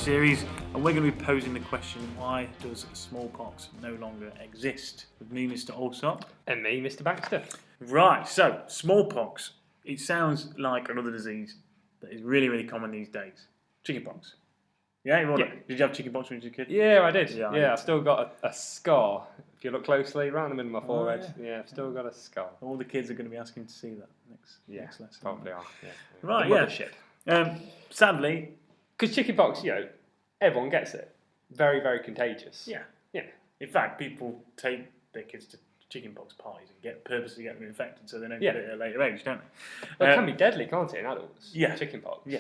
series, and we're going to be posing the question, why does smallpox no longer exist? With me, Mr. Allsop. And me, Mr. Baxter. Right, so smallpox, it sounds like another disease that is really, really common these days. Chickenpox. Yeah, Did you have chickenpox when you were a kid? Yeah, I did. Yeah, I've still got a scar. If you look closely, right in the middle of my forehead. Yeah. Yeah, I've still got a scar. All the kids are going to be asking to see that next lesson. Probably are. Yeah. Right, the yeah. mothership. Sadly, Because chickenpox, everyone gets it. Very, very contagious. yeah. Yeah. In fact, people take their kids to chickenpox parties and purposely get them infected so they don't get it at a later age, don't they? Well, it can be deadly, can't it, in adults? Yeah. Chickenpox. Yeah.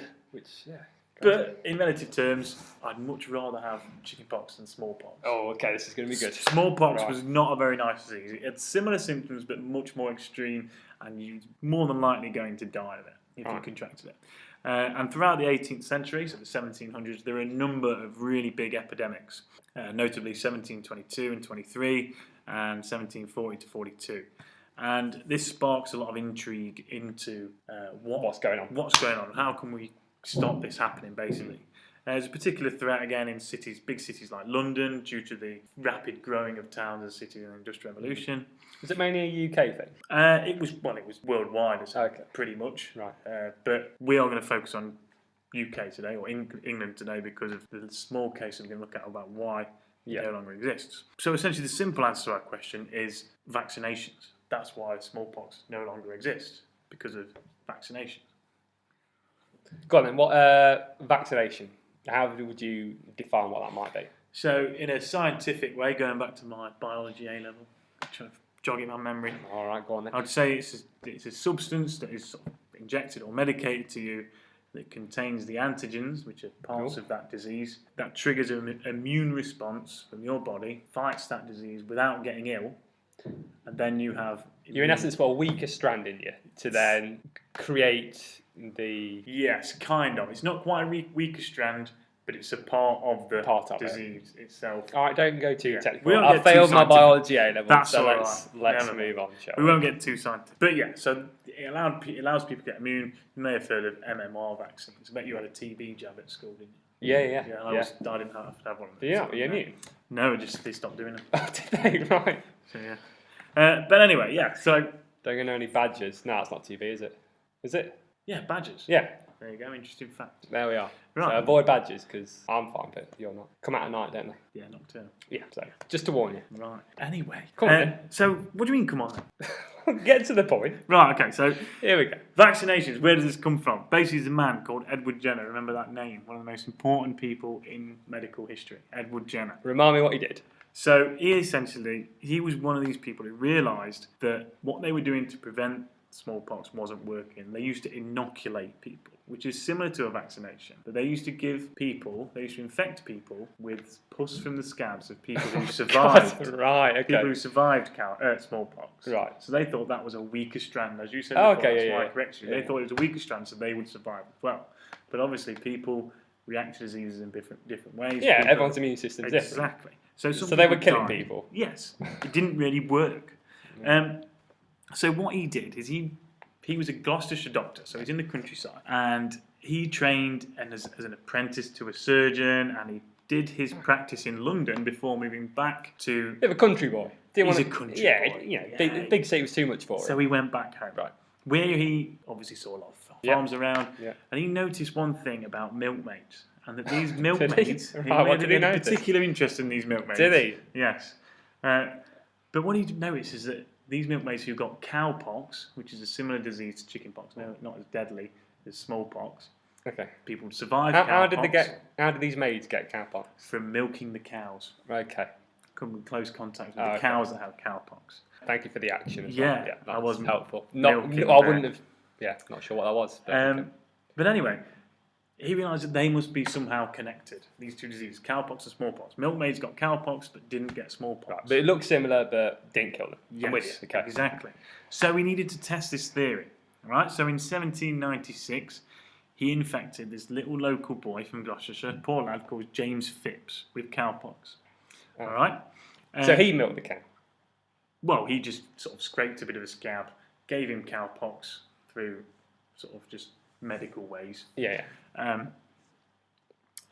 But in relative terms, I'd much rather have chickenpox than smallpox. oh, okay, this is going to be good. Smallpox was not a very nice disease. It had similar symptoms, but much more extreme, and you're more than likely going to die of it if you contracted it. And throughout the 18th century, so the 1700s, there were a number of really big epidemics, notably 1722 and 23, and 1740 to 42. And this sparks a lot of intrigue into What's going on? What's going on? How can we stop this happening, basically? There's a particular threat again in big cities like London, due to the rapid growing of towns as a city in the Industrial Revolution. Was it mainly a UK thing? It was worldwide, pretty much. Right. But we are going to focus on UK today, or England today, because of the small case we're going to look at about why it no longer exists. So essentially, the simple answer to our question is vaccinations. That's why smallpox no longer exists, because of vaccinations. Go on then. What vaccination? How would you define what that might be? So, in a scientific way, going back to my biology A level, trying to jog in my memory. All right, go on then. I'd say it's a substance that is sort of injected or medicated to you that contains the antigens, which are parts of that disease, that triggers an immune response from your body, fights that disease without getting ill, and then you have... You're in essence a weaker strand in you to then create the... Yes, kind of. It's not quite a weaker strand, but it's a part of the disease itself. All right, don't go too technical. I failed my biology A level, That's so right. let's move on, shall we? We won't get too scientific. But yeah, so it allows people to get immune. You may have heard of MMR vaccines. I bet you had a TB jab at school, didn't you? Yeah. I didn't have one of those. Yeah, you knew? No, they stopped doing it. Oh, did they? Right. So yeah. But anyway, yeah, so... Don't get any badgers. No, it's not TB, is it? Is it? Yeah, badgers. Yeah. There you go, interesting fact. There we are. Right. So avoid badgers, because I'm fine, but you're not. Come out at night, don't they? Yeah, nocturnal. Yeah, so just to warn you. Right. Anyway. Come on then. So, what do you mean, come on then? Get to the point. Right, okay, so... Here we go. Vaccinations, where does this come from? Basically, there's a man called Edward Jenner. Remember that name? One of the most important people in medical history. Edward Jenner. Remind me what he did. So, he was one of these people who realised that what they were doing to prevent smallpox wasn't working. They used to inoculate people, which is similar to a vaccination. But they used to infect people with pus from the scabs of people who survived. Right, okay. People who survived smallpox. Right. So they thought that was a weaker strand, as you said Oh, before. okay, That's why I correct you. They thought it was a weaker strand, so they would survive as well. But obviously, people react to diseases in different ways. Yeah, everyone's immune system is different. Exactly. So they were killing people. Yes. It didn't really work. So what he did is he was a Gloucestershire doctor, so he's in the countryside, and he trained as an apprentice to a surgeon, and he did his practice in London before moving back to... Bit of a country boy. He's a country boy. Yeah, big city was too much for him. So he went back home. Right. Where he obviously saw a lot of farms around, Yeah. and he noticed one thing about milkmaids, and that these milkmaids... What did he had a notice? particular interest in these milkmaids. Did he? Yes. But what he noticed is that these milkmaids who got cowpox, which is a similar disease to chickenpox, not as deadly as smallpox. Okay. People survived cowpox. How did these maids get cowpox? From milking the cows. Okay. Come in close contact with the cows that have cowpox. Thank you for the action as Yeah, well. Yeah, I wasn't helpful. I milking wouldn't have. Yeah, not sure what that was. But, okay. But anyway, he realised that they must be somehow connected, these two diseases, cowpox and smallpox. Milkmaids got cowpox but didn't get smallpox. Right, but it looked similar but didn't kill them. Yes, I'm with you. Okay. Exactly. So we needed to test this theory. Right? So in 1796, he infected this little local boy from Gloucestershire, poor lad called James Phipps, with cowpox. All right? So he milked the cow? Well, he just sort of scraped a bit of a scab, gave him cowpox through sort of just medical ways. Yeah.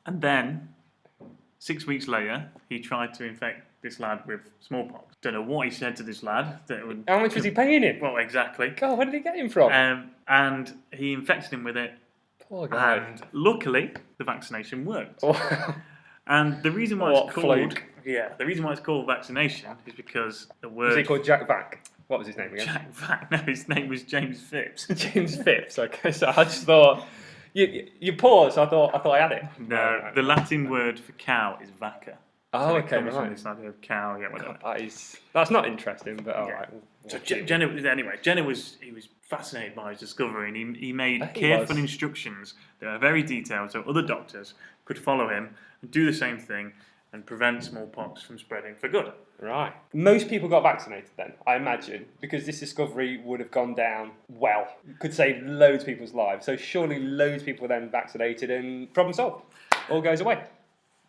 And then, 6 weeks later, he tried to infect this lad with smallpox. Don't know what he said to this lad. That would, How much was he paying him? well, exactly. God, where did he get him from? And he infected him with it. Poor guy. And luckily, the vaccination worked. Oh. And the reason why What it's called fluke. the reason why it's called vaccination is because the word Was he called Jack Vac? What was his name again? Jack Vac. No, his name was James Phipps. James Phipps. Okay, so I just thought you paused. I thought I had it. No, the Latin word for cow is vacca. Oh, So it okay, comes from right. this idea of cow. Yeah, whatever. That's not interesting, but all Yeah. right. So Jenner was fascinated by his discovery, and he made Bet he careful was. instructions that are very detailed, so other doctors could follow him and do the same thing and prevent smallpox from spreading for good. Right. Most people got vaccinated then, I imagine, because this discovery would have gone down well. Could save loads of people's lives. So surely loads of people were then vaccinated and problem solved. All goes away.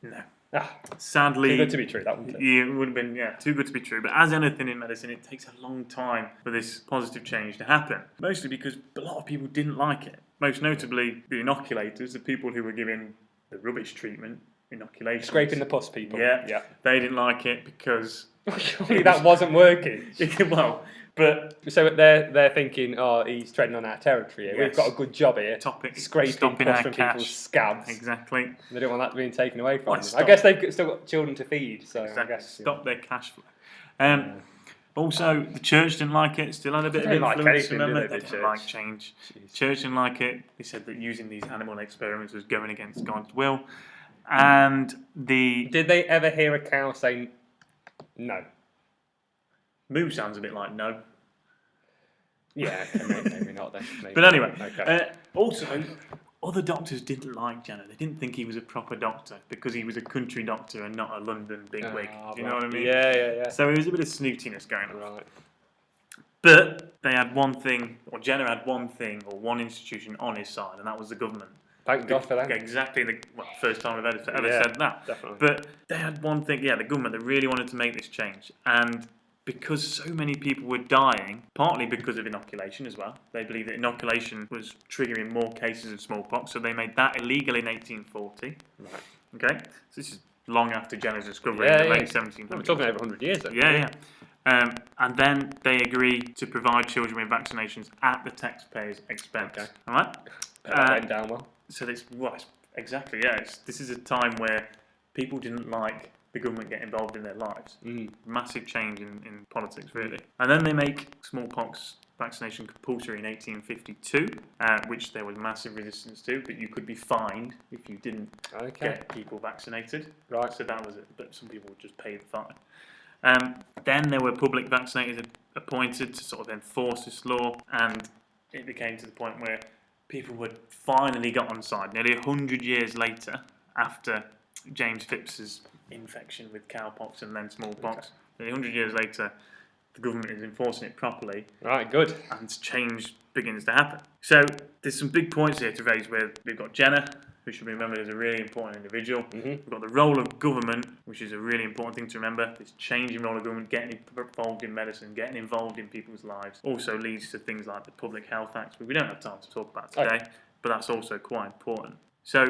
No. Ah, Sadly, too good to be true, that wouldn't it? yeah, it would have been too good to be true. But as anything in medicine, it takes a long time for this positive change to happen. Mostly because a lot of people didn't like it. Most notably, the inoculators, the people who were giving the rubbish treatment, inoculation. Scraping the pus people. Yeah. They didn't like it because Surely that wasn't working. well, but So they're thinking, oh, he's treading on our territory here. Yes. We've got a good job here. Scraping stopping pus our from cash. people's scabs. Exactly. They don't want that being taken away from them. stop. I guess they've still got children to feed, so Exactly. I guess Stop their cash flow. Also, the church didn't like it. Still had a bit of They don't like influence. anything, do Remember, they, the didn't church? like change. Jeez. Church didn't like it. They said that using these animal experiments was going against God's will. And the Did they ever hear a cow say no? moo sounds a bit like no. Yeah, okay, maybe not then. Maybe But anyway, not. Okay. also, other doctors didn't like Jenner. They didn't think he was a proper doctor because he was a country doctor and not a London bigwig. Do you know what I mean? Yeah. So there was a bit of snootiness going on. Right. But they had one thing, or Jenner had one thing, or one institution on his side, and that was the government. Thank God for that. Exactly the first time I've ever Yeah, said that. definitely. But they had one thing, the government that really wanted to make this change. And because so many people were dying, partly because of inoculation as well, they believed that inoculation was triggering more cases of smallpox, so they made that illegal in 1840. Right. Okay? So this is long after Jenner's discovery Yeah, in the yeah. late 1700s. We're talking over 100 years though. Yeah. And then they agreed to provide children with vaccinations at the taxpayer's expense. Okay. All right? That went down well. So exactly. This is a time where people didn't like the government get involved in their lives. Massive change in politics, really. And then they make smallpox vaccination compulsory in 1852, which there was massive resistance to, but you could be fined if you didn't get people vaccinated. Right. So that was it. But some people would just pay the fine. Then there were public vaccinators appointed to sort of enforce this law, and it became to the point where people would finally got on side. Nearly 100 years later, after James Phipps's infection with cowpox and then smallpox, nearly 100 years later, the government is enforcing it properly. Right, good. And change begins to happen. So there's some big points here to raise where we've got Jenner, who should be remembered as a really important individual. We've got the role of government, which is a really important thing to remember. This changing role of government, getting involved in medicine, getting involved in people's lives, also leads to things like the Public Health Act, which we don't have time to talk about today, but that's also quite important. So,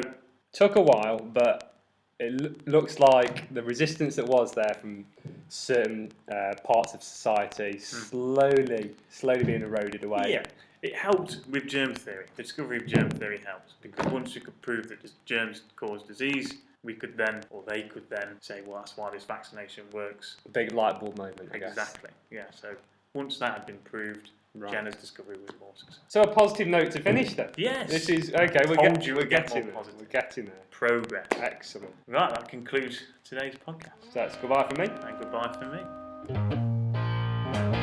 took a while, but it looks like the resistance that was there from certain parts of society slowly being eroded away. yeah, it helped with germ theory. The discovery of germ theory helped because once you could prove that germs cause disease, they could then say, well, that's why this vaccination works. A big light bulb moment, I guess. Exactly. Yeah. So once that had been proved, Right. Jenner's discovery was more successful. So a positive note to finish then. Yes. This is okay. We're Told you we're we'd get getting more there. positive. We're getting there. Progress. Excellent. Right. That concludes today's podcast. So that's goodbye from me. And goodbye from me.